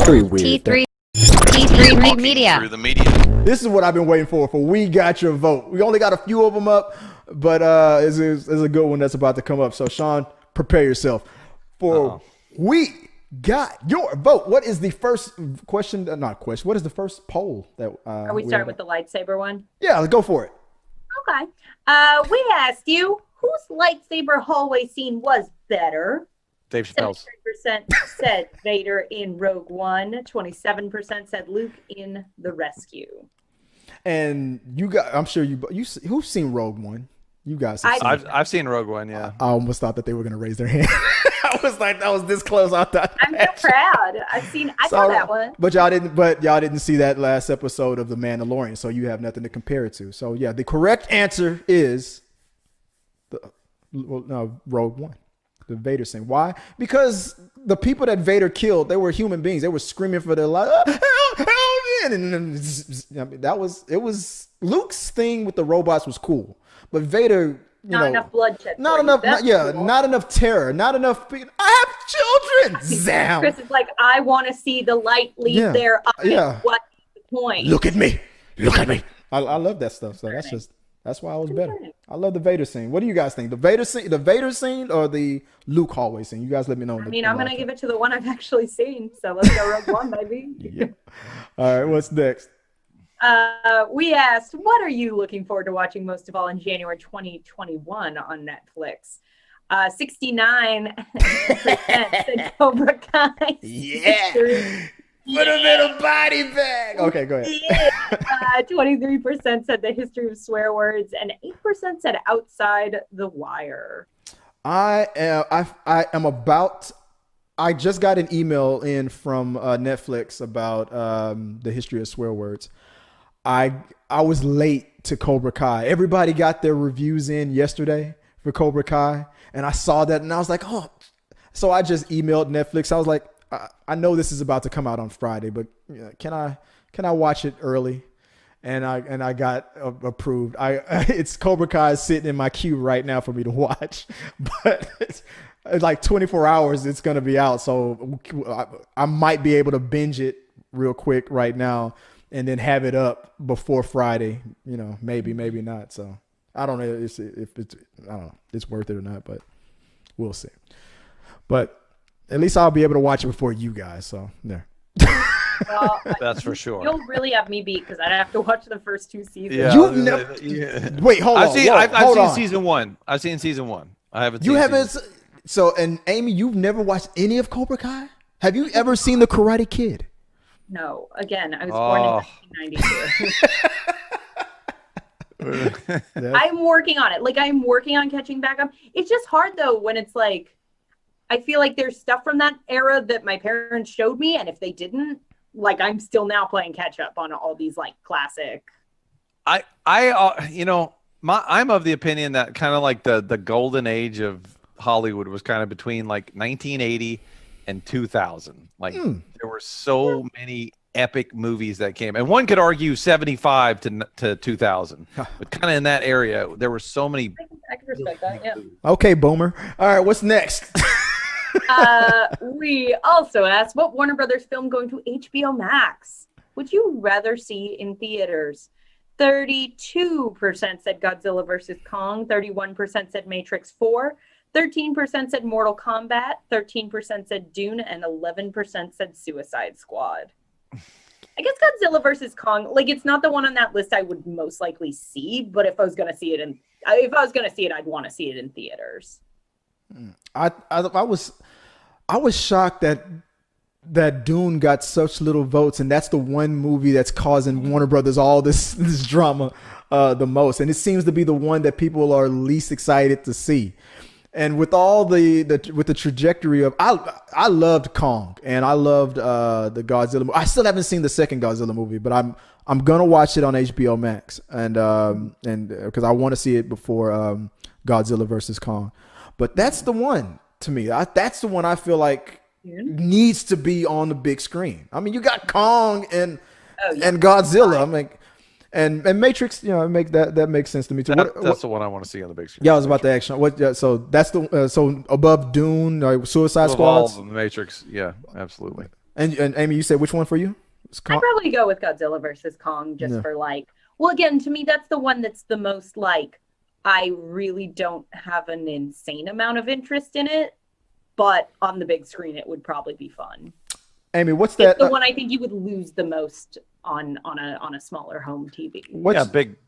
Very weird. T3 Media. Through the media. This is what I've been waiting for We Got Your Vote. We only got a few of them up, but it's a good one that's about to come up. So, Sean, prepare yourself for We Got Your Vote. What is the first question? Not question. What is the first poll? That Are we starting with the lightsaber one? Yeah, let's go for it. Okay. We asked you, whose lightsaber hallway scene was better? Dave Chappelle's. 73% said Vader in Rogue One. 27% said Luke in The Rescue. And you got, I'm sure who's seen Rogue One? You guys have seen I've seen Rogue One, yeah. I almost thought that they were going to raise their hand. I was like, that was this close. I thought. I'm so proud. I saw that one. But y'all didn't see that last episode of The Mandalorian, so you have nothing to compare it to. So yeah, the correct answer is Rogue One. The Vader scene. Why? Because the people that Vader killed, they were human beings. They were screaming for their life. It was Luke's thing with the robots was cool, but Vader, not enough bloodshed. Not enough. Not enough terror. Not enough. I have children. Zam. Chris is like, I want to see the light leave their eyes. Yeah. What's the point? Look at me. Look at me. I love that stuff. So that's why I was better. I love the Vader scene. What do you guys think? The Vader scene or the Luke hallway scene? You guys let me know. I'm going to give it to the one I've actually seen. So let's go Rogue One, baby. Yeah. All right. What's next? We asked, what are you looking forward to watching most of all in January 2021 on Netflix? 69% said Cobra Kai. Yeah. Put him in a body bag. Okay, go ahead. 23% said The History of Swear Words, and 8% said Outside the Wire. I just got an email in from Netflix about The History of Swear Words. I was late to Cobra Kai. Everybody got their reviews in yesterday for Cobra Kai, and I saw that, and I was like, oh. So I just emailed Netflix. I was like, I know this is about to come out on Friday, but can I watch it early? And I got approved. It's Cobra Kai sitting in my queue right now for me to watch, but it's like 24 hours. It's gonna be out, so I might be able to binge it real quick right now and then have it up before Friday. Maybe not. So I don't know if it's worth it or not, but we'll see. But at least I'll be able to watch it before you guys. So there. Well, that's for sure. You'll really have me beat because I'd have to watch the first 2 seasons. Yeah. Wait, hold on. I've seen season one. I've seen season one. I haven't. You haven't. So, and Amy, you've never watched any of Cobra Kai? Have you ever seen The Karate Kid? No. Again, I was born in 1992. I'm working on it. I'm working on catching back up. It's just hard though when it's like, I feel like there's stuff from that era that my parents showed me, and if they didn't, I'm still now playing catch up on all these classic. I'm of the opinion that kind of like the golden age of Hollywood was kind of between 1980 and 2000. There were so many epic movies that came, and one could argue 75 to 2000, but kind of in that area, there were so many. I can respect that. Yeah. Okay, Boomer. All right, what's next? We also asked, what Warner Brothers film going to HBO Max would you rather see in theaters? 32% said Godzilla vs. Kong, 31% said Matrix 4, 13% said Mortal Kombat, 13% said Dune, and 11% said Suicide Squad. I guess Godzilla vs. Kong, it's not the one on that list I would most likely see, but if I was going to see it, I'd want to see it in theaters. I was shocked that Dune got such little votes, and that's the one movie that's causing Warner Brothers all this drama the most, and it seems to be the one that people are least excited to see. And with all with the trajectory of, I loved Kong, and I loved the Godzilla movie. I still haven't seen the second Godzilla movie, but I'm gonna watch it on HBO Max, and because I want to see it before Godzilla versus Kong. But that's the one to me. That's the one I feel like needs to be on the big screen. I mean, you got Kong and Godzilla. I'm like, and Matrix. That makes sense to me too. That's the one I want to see on the big screen. Yeah, I was about to ask. So that's the so above Dune, Suicide Squad. The Matrix. Yeah, absolutely. And Amy, you said which one for you? I'd probably go with Godzilla versus Kong just for like, well, again, to me, that's the one that's the most like, I really don't have an insane amount of interest in it, but on the big screen, it would probably be fun. Amy, what's that? It's the one I think you would lose the most on a smaller home TV.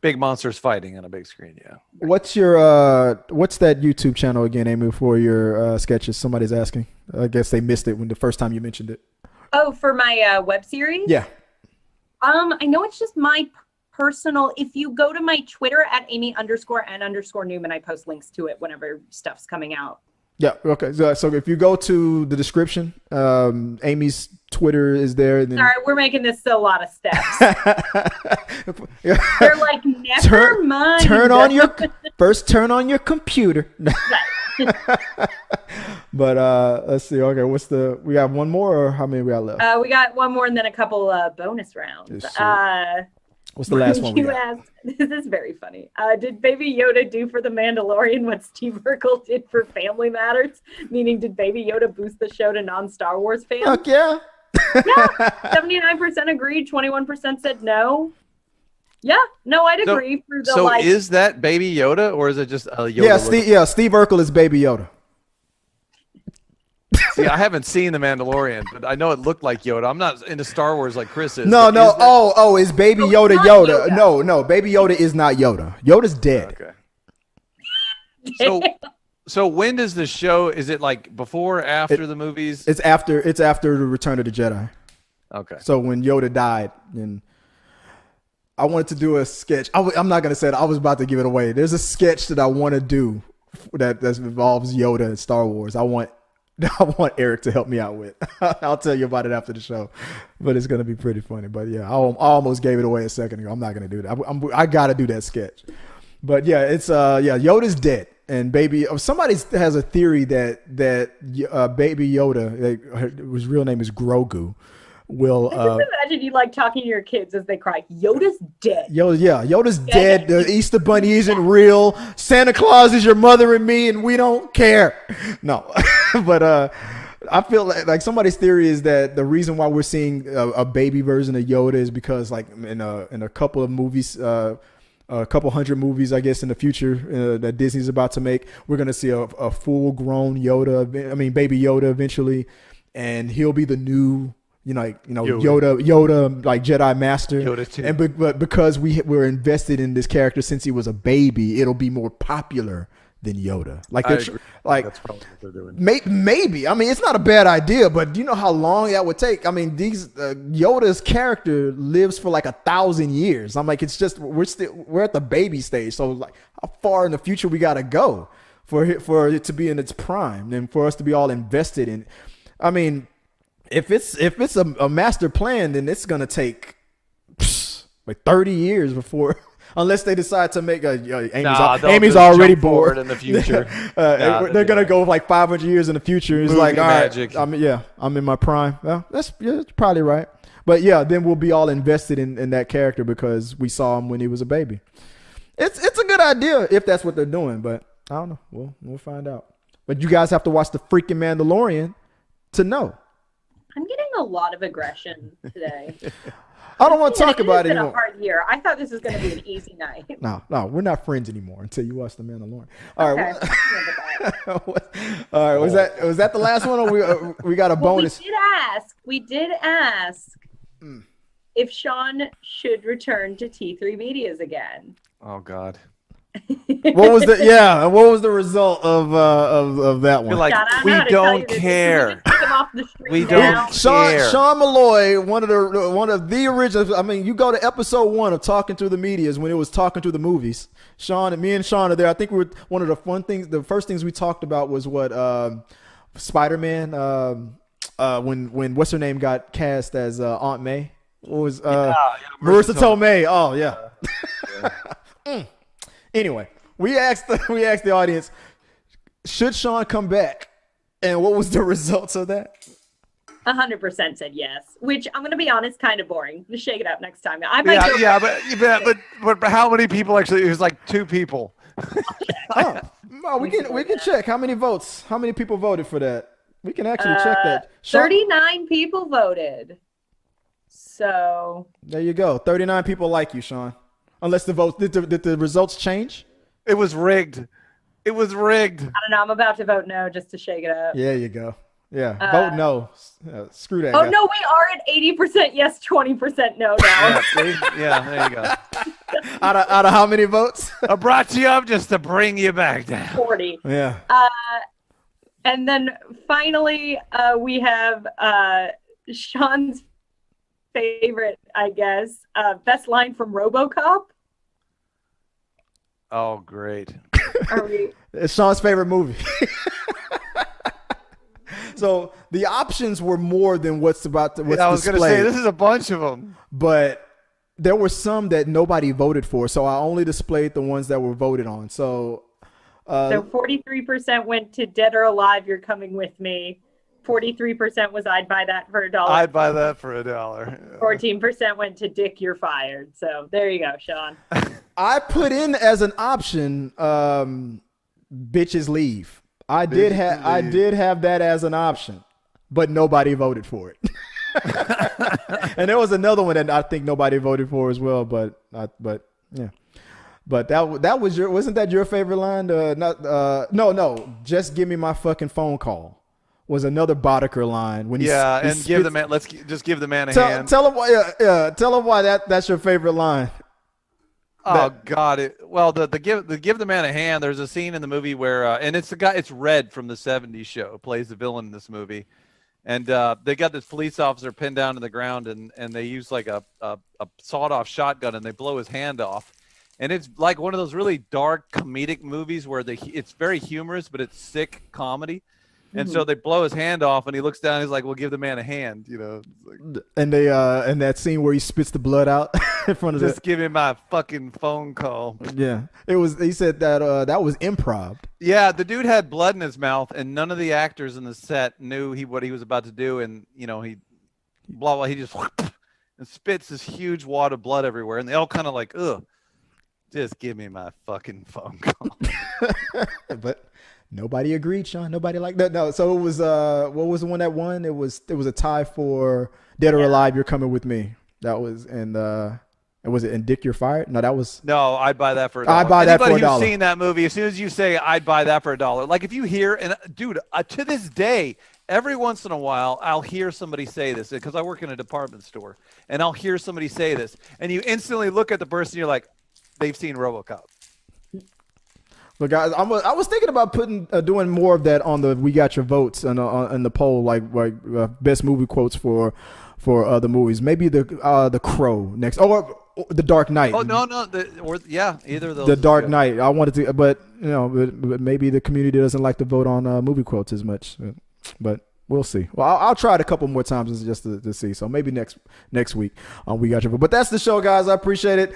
Big monsters fighting on a big screen. Yeah. What's your what's that YouTube channel again, Amy, for your sketches? Somebody's asking. I guess they missed it when the first time you mentioned it. Oh, for my web series? Yeah. I know it's just my personal. If you go to my Twitter at Amy_N_Newman, I post links to it whenever stuff's coming out. Yeah. Okay. So if you go to the description, Amy's Twitter is there. Then... Sorry, we're making this a lot of steps. They're like, never mind. Turn on your computer. But let's see. Okay, we got one more, or how many we got left? We got one more and then a couple bonus rounds. What's the last one? You asked, this is very funny. Did Baby Yoda do for The Mandalorian what Steve Urkel did for Family Matters? Meaning, did Baby Yoda boost the show to non-Star Wars fans? Fuck yeah. Yeah, 79% agreed, 21% said no. Yeah, no, I'd agree. Is that Baby Yoda, or is it just a Yoda? Yeah, Steve Urkel is Baby Yoda. See, I haven't seen The Mandalorian, but I know it looked like Yoda. I'm not into Star Wars like Chris is. No. Is Baby Yoda Yoda? No, Baby Yoda is not Yoda. Yoda's dead. Okay. So when does the show? Is it like before or after the movies? It's after the Return of the Jedi. Okay. So when Yoda died, and I wanted to do a sketch. I'm not gonna say it. I was about to give it away. There's a sketch that I want to do that involves Yoda and Star Wars. I want Eric to help me out with. I'll tell you about it after the show, but it's gonna be pretty funny. But yeah, I almost gave it away a second ago. I'm not gonna do that. I gotta do that sketch. But yeah, it's Yoda's dead, and somebody has a theory that Baby Yoda, his real name is Grogu, will. I just imagine you like talking to your kids as they cry. Yoda's dead. Yoda's dead. The Easter Bunny isn't real. Santa Claus is your mother and me, and we don't care. No, but I feel like somebody's theory is that the reason why we're seeing a baby version of Yoda is because like in a couple of movies. A couple hundred movies, I guess, in the future that Disney's about to make, we're gonna see a full-grown Baby Yoda eventually, and he'll be the new, Yoda like Jedi Master. Yoda too. And but because we're invested in this character since he was a baby, it'll be more popular than Yoda. That's probably what they're doing. Maybe. I mean, it's not a bad idea, but do you know how long that would take? I mean, Yoda's character lives for like 1,000 years. I'm like, it's just we're at the baby stage. So like, how far in the future we gotta go for it to be in its prime and for us to be all invested in? I mean, if it's a master plan, then it's gonna take like 30 years before. Unless they decide to make Amy's already bored in the future. They're gonna go like 500 years in the future. It's like, all magic. right, I'm in my prime. Well, that's probably right. But yeah, then we'll be all invested in that character because we saw him when he was a baby. It's a good idea if that's what they're doing, but I don't know. We'll find out. But you guys have to watch the freaking Mandalorian to know. I'm getting a lot of aggression today. I don't want to talk about it anymore. It's been a hard year. I thought this was going to be an easy night. No, we're not friends anymore until you watch The Mandalorian. All right. All right. Was that the last one, or we got a bonus? We did ask if Sean should return to T3 Medias again. Oh God. What was the result of that one? Like, we don't care. We don't care. Sean Malloy, one of the originals. I mean, you go to episode 1 of Talking Through the Medias when it was Talking Through the Movies. Me and Sean are there. I think we were one of the first things we talked about was what Spider-Man. When what's her name got cast as Aunt May. What was Marissa Tomei? Oh yeah. Anyway, we asked the audience, should Sean come back? And what was the results of that? 100% said yes, which I'm going to be honest, kind of boring. Just shake it up next time. But how many people actually? It was like 2 people. We can check how many votes. How many people voted for that? We can actually check that. 39 people voted. So there you go. 39 people like you, Sean. Unless the vote did the results change? It was rigged. It was rigged. I don't know. I'm about to vote no just to shake it up. Yeah, you go. Yeah, vote no. Screw that. Oh guy. no, we are at 80% yes, 20% no now. Yeah, see? Yeah, there you go. out of how many votes? I brought you up just to bring you back down. 40. Yeah. And then finally, we have Sean's favorite, I guess, best line from RoboCop. Oh, great. Are we? It's Sean's favorite movie. So the options were more than what's about to. What's I was going to displayed. say, this is a bunch of them. But there were some that nobody voted for, so I only displayed the ones that were voted on. So 43% went to Dead or Alive, You're Coming With Me. 43% was I'd Buy That for $1. I'd buy that for $1. 14% went to Dick, You're Fired. So there you go, Sean. I put in as an option, bitches leave. I did have that as an option, but nobody voted for it. And there was another one that I think nobody voted for as well, but yeah. But that was wasn't that your favorite line? No, just give me my fucking phone call was another Boddicker line when give the man. Let's just give the man a hand. Tell him why. Tell him why that's your favorite line. Oh God! The give the man a hand. There's a scene in the movie where and it's the guy. It's Red from the '70s show plays the villain in this movie, and they got this police officer pinned down to the ground, and they use like a sawed-off shotgun, and they blow his hand off, and it's like one of those really dark comedic movies where it's very humorous, but it's sick comedy. And so they blow his hand off, and he looks down. And he's like, "Well, give the man a hand," you know. And they and that scene where he spits the blood out in front of just give him my fucking phone call. Yeah, it was. He said that that was improv. Yeah, the dude had blood in his mouth, and none of the actors in the set knew what he was about to do, and he he just and spits this huge wad of blood everywhere, and they all kind of like, ugh, just give me my fucking phone call. But nobody agreed, Sean. Nobody liked that. No, so it was what was the one that won? It was a tie for Dead or Alive, You're Coming With Me. That was and was it And Dick, You're Fired? No, that was no. I'd buy that for $1. I'd buy that for $1. Anybody who's seen that movie, as soon as you say I'd buy that for $1, like if you hear and dude, to this day, every once in a while, I'll hear somebody say this because I work in a department store, and I'll hear somebody say this, and you instantly look at the person, you're like, they've seen RoboCop. But guys, I was thinking about doing more of that on the We Got Your Votes and on the poll, like best movie quotes for the movies. Maybe the Crow next, or the Dark Knight. Oh no, either of those. The Dark Knight. I wanted to, but but maybe the community doesn't like to vote on movie quotes as much. But we'll see. Well, I'll try it a couple more times just to see. So maybe next week We Got Your Vote. But that's the show, guys. I appreciate it.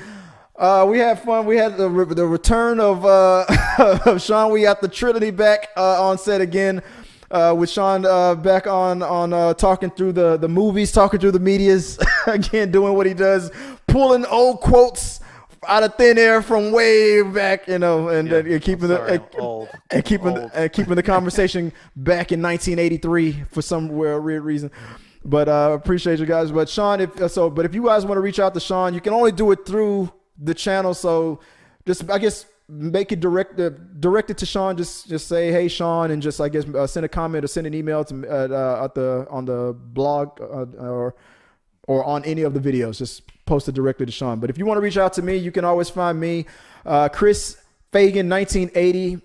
We had fun. We had the return of of Sean. We got the Trinity back on set again with Sean back on talking through the movies, talking through the medias again, doing what he does, pulling old quotes out of thin air from way back, and keeping keeping the conversation back in 1983 for some weird reason. But appreciate you guys. But Sean, if you guys want to reach out to Sean, you can only do it through the channel, so just I guess make it direct it to Sean. Just say hey Sean, and just I guess send a comment or send an email to on the blog or on any of the videos. Just post it directly to Sean. But if you want to reach out to me, you can always find me Chris Fagan 1980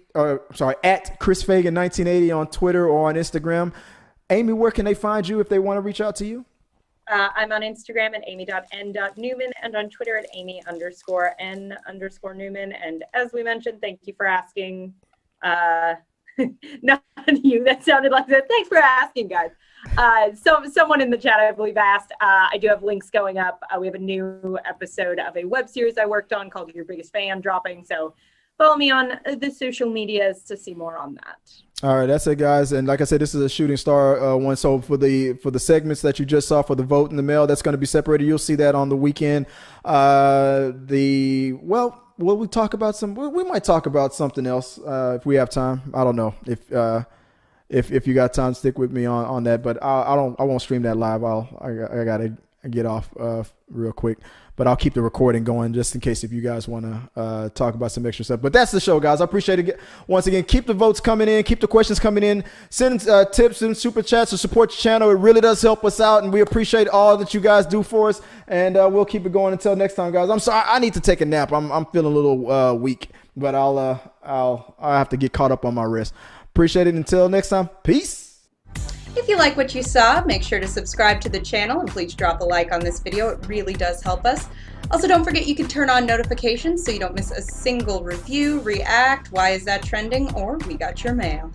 at Chris Fagan 1980 on Twitter or on Instagram. Amy, where can they find you if they want to reach out to you? I'm on Instagram at amy.n.newman and on Twitter at amy_n_Newman. And as we mentioned, thank you for asking. Not you, that sounded like that. Thanks for asking, guys. Someone in the chat, I believe, asked. I do have links going up. We have a new episode of a web series I worked on called Your Biggest Fan dropping. So follow me on the social medias to see more on that. All right, that's it, guys. And like I said, this is a shooting star one. So for the segments that you just saw for the vote in the mail, that's going to be separated. You'll see that on the weekend. Will we talk about we might talk about something else if we have time. I don't know if if you got time, stick with me on that. But I won't stream that live. I gotta get off real quick. But I'll keep the recording going just in case if you guys want to talk about some extra stuff. But that's the show, guys. I appreciate it. Once again, keep the votes coming in. Keep the questions coming in. Send tips and super chats to support the channel. It really does help us out, and we appreciate all that you guys do for us. And we'll keep it going until next time, guys. I'm sorry. I need to take a nap. I'm feeling a little weak, but I'll have to get caught up on my rest. Appreciate it. Until next time. Peace. If you like what you saw, make sure to subscribe to the channel and please drop a like on this video. It really does help us. Also, don't forget you can turn on notifications so you don't miss a single review, react, why is that trending, or we got your mail.